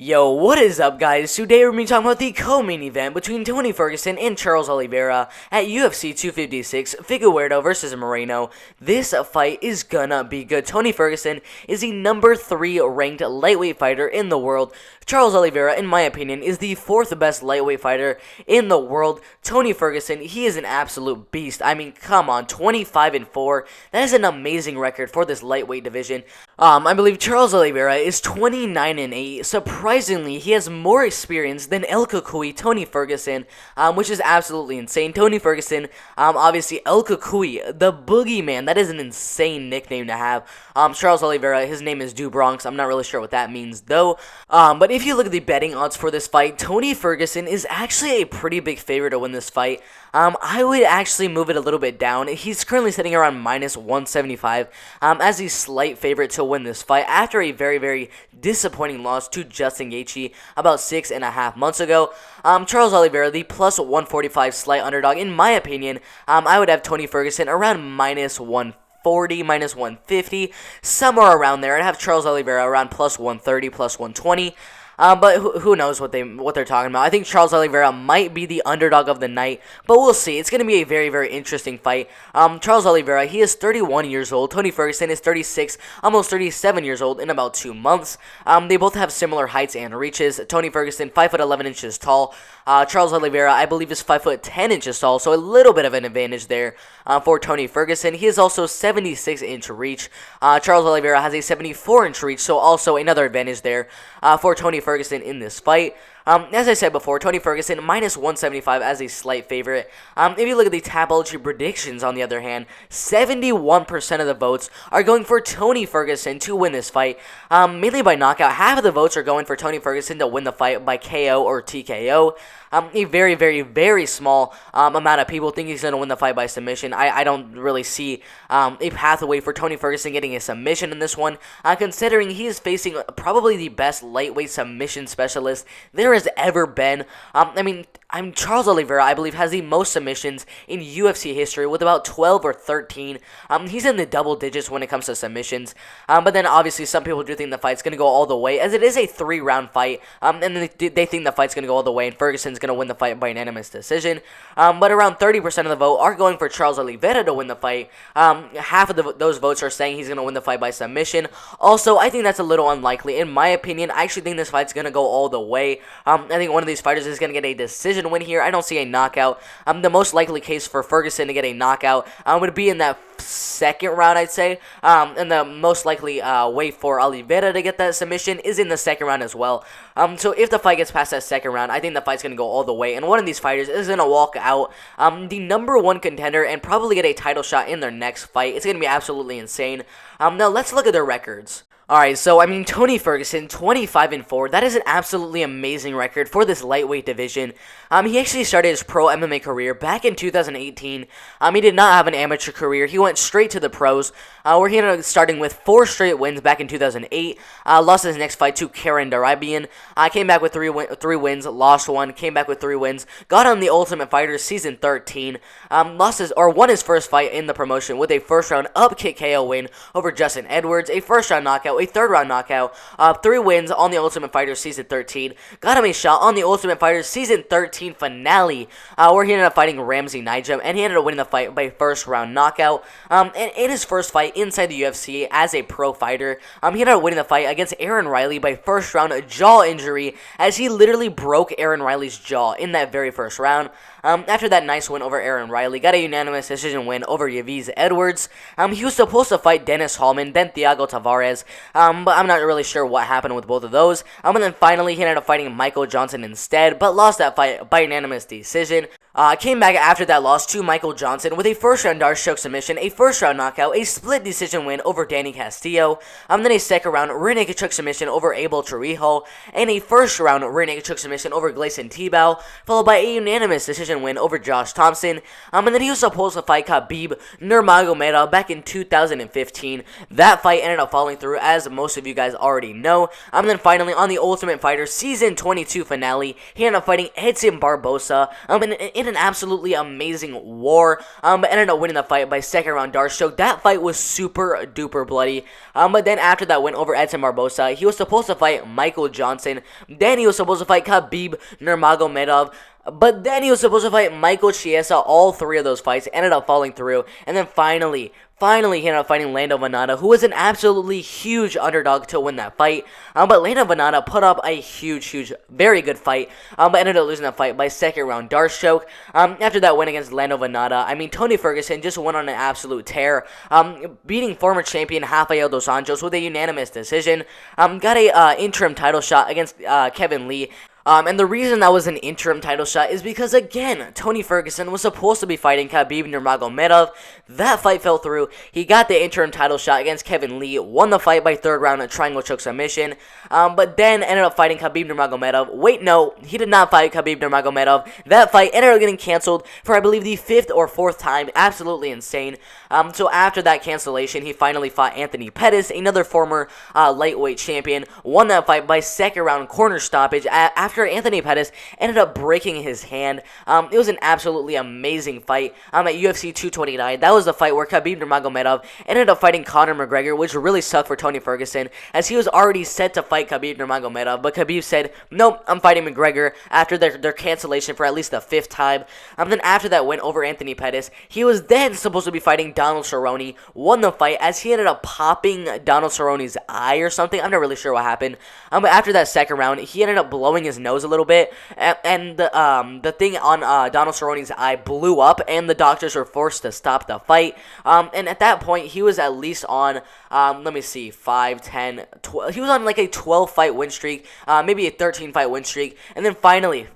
Yo, what is up, guys? Today we're going to be talking about the co-main event between Tony Ferguson and Charles Oliveira at UFC 256, Figueiredo versus Moreno. This fight is gonna be good. Tony Ferguson is the number 3 ranked lightweight fighter in the world. Charles Oliveira, in my opinion, is the 4th best lightweight fighter in the world. Tony Ferguson, he is an absolute beast. I mean, come on, 25-4. That is an amazing record for this lightweight division. I believe Charles Oliveira is 29-8. Surprisingly, he has more experience than El Cucuy, Tony Ferguson, which is absolutely insane. Tony Ferguson, obviously El Cucuy, the boogeyman. That is an insane nickname to have. Charles Oliveira, his name is Du Bronx. I'm not really sure what that means, though. But if you look at the betting odds for this fight, Tony Ferguson is actually a pretty big favorite to win this fight. I would actually move it a little bit down. He's currently sitting around minus 175 as a slight favorite to win this fight after a very, very disappointing loss to Justin Gaethje about 6.5 months ago. Charles Oliveira, the plus 145 slight underdog, in my opinion. I would have Tony Ferguson around minus 140, minus 150, somewhere around there. I'd have Charles Oliveira around plus 130, plus 120. But who knows what they're talking about. I think Charles Oliveira might be the underdog of the night, but we'll see. It's going to be a very, very interesting fight. Charles Oliveira, he is 31 years old. Tony Ferguson is 36, almost 37 years old in about 2 months. They both have similar heights and reaches. Tony Ferguson, 5'11" tall. Charles Oliveira, I believe, is 5'10" tall, so a little bit of an advantage there for Tony Ferguson. He is also 76-inch reach. Charles Oliveira has a 74-inch reach, so also another advantage there for Tony Ferguson in this fight. As I said before, Tony Ferguson minus 175 as a slight favorite. If you look at the Tapology predictions, on the other hand, 71% of the votes are going for Tony Ferguson to win this fight, mainly by knockout. Half of the votes are going for Tony Ferguson to win the fight by KO or TKO. A very, very, very small amount of people think he's going to win the fight by submission. I don't really see a pathway for Tony Ferguson getting a submission in this one, considering he is facing probably the best lightweight submission specialist there has ever been. Charles Oliveira, I believe, has the most submissions in UFC history with about 12 or 13. He's in the double digits when it comes to submissions. But then obviously some people do think the fight's going to go all the way, as it is a 3-round fight. And they think the fight's going to go all the way and Ferguson's going to win the fight by unanimous decision. But around 30% of the vote are going for Charles Oliveira to win the fight. Half of those votes are saying he's going to win the fight by submission. Also, I think that's a little unlikely. In my opinion, I actually think this fight's going to go all the way. I think one of these fighters is going to get a decision win here. I don't see a knockout. The most likely case for Ferguson to get a knockout would be in that second round, I'd say. And the most likely way for Oliveira to get that submission is in the second round as well. So if the fight gets past that second round, I think the fight's going to go all the way. And one of these fighters is going to walk out the number 1 contender and probably get a title shot in their next fight. It's going to be absolutely insane. Now let's look at their records. Alright, so Tony Ferguson, 25-4, that is an absolutely amazing record for this lightweight division. He actually started his pro MMA career back in 2018. He did not have an amateur career. He went straight to the pros, where he ended up starting with 4 straight wins back in 2008. Lost his next fight to Karen Darabian. Came back with 3 wins, lost 1, came back with 3 wins, got on the Ultimate Fighter Season 13. Won his first fight in the promotion with a first-round upkick KO win over Justin Edwards, a first-round knockout, a third-round knockout, 3 wins on the Ultimate Fighter Season 13. Got him a shot on the Ultimate Fighter Season 13 finale, where he ended up fighting Ramsey Nijem, and he ended up winning the fight by first-round knockout. And in his first fight inside the UFC as a pro fighter, he ended up winning the fight against Aaron Riley by first-round jaw injury, as he literally broke Aaron Riley's jaw in that very first round. After that nice win over Aaron Riley, got a unanimous decision win over Yves Edwards. He was supposed to fight Dennis Hallman, then Thiago Tavares, but I'm not really sure what happened with both of those. And then finally, he ended up fighting Michael Johnson instead, but lost that fight by unanimous decision. Came back after that loss to Michael Johnson with a first-round Darce choke submission, a first-round knockout, a split decision win over Danny Castillo, then a second-round rear naked choke submission over Abel Trujillo, and a first-round rear naked choke submission over Gleison Tibau, followed by a unanimous decision decision win over Josh Thompson. And then he was supposed to fight Khabib Nurmagomedov back in 2015. That fight ended up falling through, as most of you guys already know. And then finally, on the Ultimate Fighter Season 22 finale, he ended up fighting Edson Barbosa in an absolutely amazing war. But ended up winning the fight by second round Darce choke. That fight was super duper bloody. But then after that win over Edson Barbosa, he was supposed to fight Michael Johnson. Then he was supposed to fight Khabib Nurmagomedov. But then he was supposed to fight Michael Chiesa. All three of those fights ended up falling through. And then finally, he ended up fighting Lando Venata, who was an absolutely huge underdog to win that fight. But Lando Venata put up a huge, very good fight. But ended up losing that fight by second round Darce choke. After that win against Lando Venata, I mean, Tony Ferguson just went on an absolute tear, beating former champion Rafael dos Anjos with a unanimous decision. Got a interim title shot against Kevin Lee. And the reason that was an interim title shot is because, again, Tony Ferguson was supposed to be fighting Khabib Nurmagomedov. That fight fell through. He got the interim title shot against Kevin Lee, won the fight by third round triangle choke submission, but then ended up fighting Khabib Nurmagomedov. Wait, no, he did not fight Khabib Nurmagomedov. That fight ended up getting canceled for, I believe, the fifth or fourth time. Absolutely insane. So after that cancellation, he finally fought Anthony Pettis, another former lightweight champion, won that fight by second round corner stoppage after Anthony Pettis ended up breaking his hand. It was an absolutely amazing fight at UFC 229. That was the fight where Khabib Nurmagomedov ended up fighting Conor McGregor, which really sucked for Tony Ferguson, as he was already set to fight Khabib Nurmagomedov, but Khabib said, nope, I'm fighting McGregor after their cancellation for at least the fifth time. Then after that win over Anthony Pettis, he was then supposed to be fighting Donald Cerrone, won the fight as he ended up popping Donald Cerrone's eye or something. I'm not really sure what happened. But after that second round, he ended up blowing his nose a little bit, and the thing on Donald Cerrone's eye blew up, and the doctors were forced to stop the fight. And at that point, he was at least on, let me see, 5, 10, 12, he was on like a 12-fight win streak, maybe a 13-fight win streak, and then finally,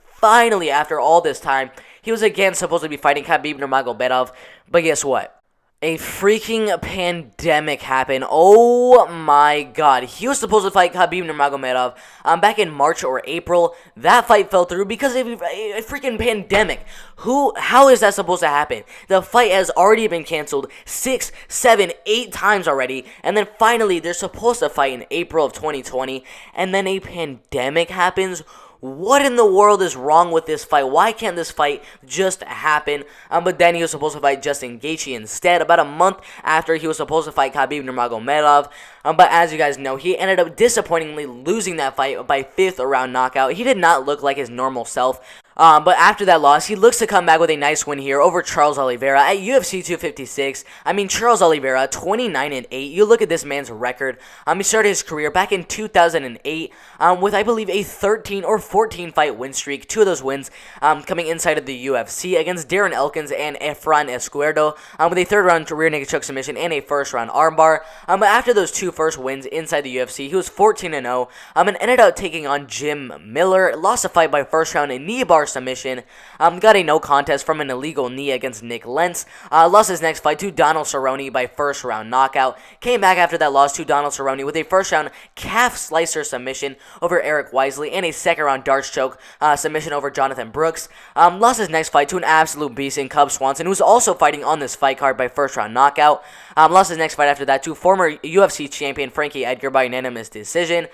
after all this time, he was again supposed to be fighting Khabib Nurmagomedov, but guess what? A freaking pandemic happened. Oh my god. He was supposed to fight Khabib Nurmagomedov back in March or April. That fight fell through because of a freaking pandemic. How is that supposed to happen? The fight has already been canceled 6, 7, 8 times already. And then finally, they're supposed to fight in April of 2020. And then a pandemic happens. What in the world is wrong with this fight? Why can't this fight just happen? But then he was supposed to fight Justin Gaethje instead, about a month after he was supposed to fight Khabib Nurmagomedov. But as you guys know, he ended up disappointingly losing that fight by 5th round knockout. He did not look like his normal self. But after that loss, he looks to come back with a nice win here over Charles Oliveira at UFC 256. I mean, Charles Oliveira, 29-8. You look at this man's record. He started his career back in 2008 with, I believe, a 13 or 14 fight win streak. 2 of those wins coming inside of the UFC against Darren Elkins and Efrain Escuerdo with a third round rear naked choke submission and a first round armbar. But after those 2 first wins inside the UFC, he was 14-0 and ended up taking on Jim Miller. Lost a fight by first round in knee bar submission. Got a no contest from an illegal knee against Nick Lentz. Lost his next fight to Donald Cerrone by first round knockout. Came back after that loss to Donald Cerrone with a first round calf slicer submission over Eric Wisely and a second round Darce choke submission over Jonathan Brooks. Lost his next fight to an absolute beast in Cub Swanson, who's also fighting on this fight card by first round knockout. Lost his next fight after that to former UFC champion Frankie Edgar by unanimous decision.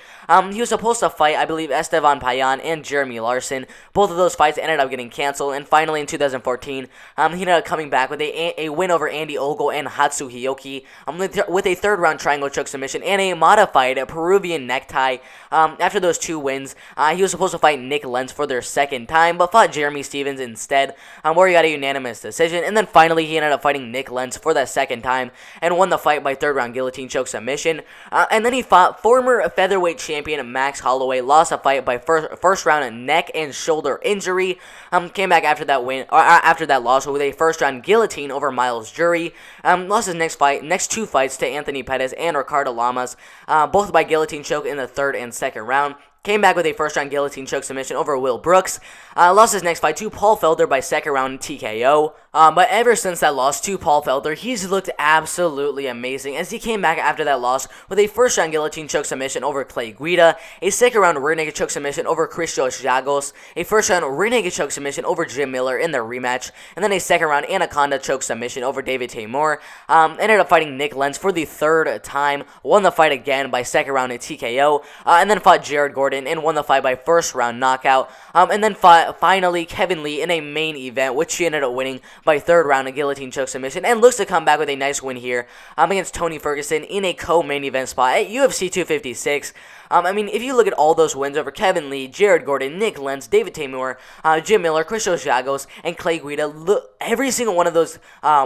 He was supposed to fight, I believe, Esteban Payan and Jeremy Larson. Both of those fights ended up getting canceled, and finally in 2014, he ended up coming back with a win over Andy Ogle and Hatsu Hiyoki with a third round triangle choke submission and a modified Peruvian necktie. After those 2 wins, he was supposed to fight Nick Lentz for their second time, but fought Jeremy Stevens instead, where he got a unanimous decision. And then finally, he ended up fighting Nick Lentz for that second time and won the fight by third round guillotine choke submission. And then he fought former featherweight champion Max Holloway. Lost a fight by first round neck and shoulder injury. Came back after that win, or after that loss, with a first round guillotine over Miles Jury. Lost his next 2 fights to Anthony Pettis and Ricardo Lamas, both by guillotine choke in the third and second round. Came back with a first-round guillotine choke submission over Will Brooks. Lost his next fight to Paul Felder by second-round TKO. But ever since that loss to Paul Felder, he's looked absolutely amazing as he came back after that loss with a first-round guillotine choke submission over Clay Guida, a second-round rear naked choke submission over Christos Giagos, a first-round rear naked choke submission over Jim Miller in their rematch, and then a second-round anaconda choke submission over David Tamor. Ended up fighting Nick Lentz for the third time, won the fight again by second-round TKO, and then fought Jared Gordon and won the fight by first-round knockout. And then finally Kevin Lee in a main event, which he ended up winning by third-round guillotine choke submission, and looks to come back with a nice win here against Tony Ferguson in a co-main event spot at UFC 256. I mean, if you look at all those wins over Kevin Lee, Jared Gordon, Nick Lentz, David Tamor, Jim Miller, Christos Giagos, and Clay Guida, every single one of those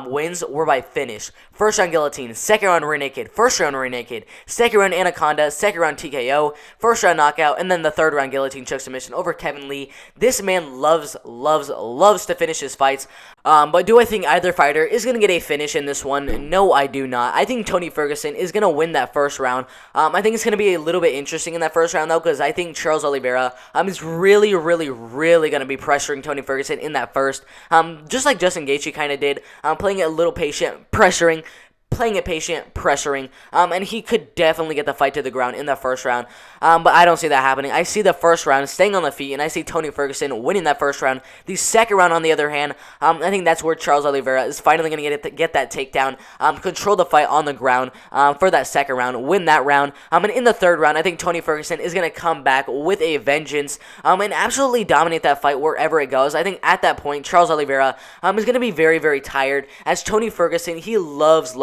wins were by finish. First round guillotine, second round rear naked, first round rear naked, second round anaconda, second round TKO, first round knockout, and then the third round guillotine choke submission over Kevin Lee. This man loves to finish his fights. But do I think either fighter is going to get a finish in this one? No, I do not. I think Tony Ferguson is going to win that first round. I think it's going to be a little bit interesting in that first round, though, because I think Charles Oliveira is really going to be pressuring Tony Ferguson in that first. Just like Justin Gaethje kind of did, playing it a little patient, pressuring, and he could definitely get the fight to the ground in the first round, but I don't see that happening. I see the first round staying on the feet, and I see Tony Ferguson winning that first round. The second round, on the other hand, I think that's where Charles Oliveira is finally going to get that takedown, control the fight on the ground for that second round, win that round, and in the third round, I think Tony Ferguson is going to come back with a vengeance, and absolutely dominate that fight wherever it goes. I think at that point, Charles Oliveira is going to be very tired, as Tony Ferguson, he loves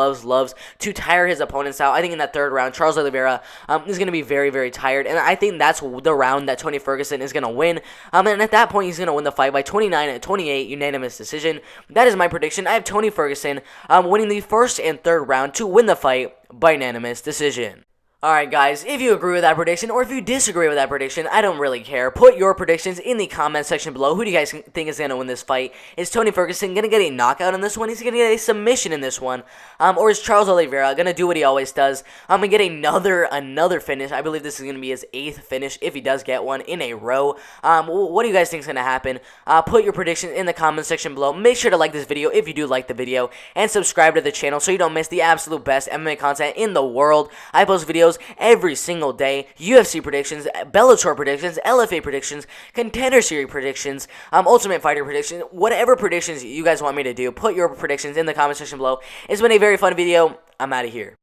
to tire his opponents out. I think in that third round, Charles Oliveira is going to be very tired, and I think that's the round that Tony Ferguson is going to win. And at that point, he's going to win the fight by 29-28 unanimous decision. That is my prediction. I have Tony Ferguson winning the first and third round to win the fight by unanimous decision. Alright guys, if you agree with that prediction or if you disagree with that prediction, I don't really care. Put your predictions in the comment section below. Who do you guys think is going to win this fight? Is Tony Ferguson going to get a knockout in this one? Is he going to get a submission in this one? Or is Charles Oliveira going to do what he always does? And get another finish? I believe this is going to be his 8th finish if he does get one in a row. What do you guys think is going to happen? Put your predictions in the comment section below. Make sure to like this video if you do like the video, and subscribe to the channel so you don't miss the absolute best MMA content in the world. I post videos every single day. UFC predictions, Bellator predictions, LFA predictions, Contender Series predictions, Ultimate Fighter predictions, whatever predictions you guys want me to do, put your predictions in the comment section below. It's been a very fun video. I'm out of here.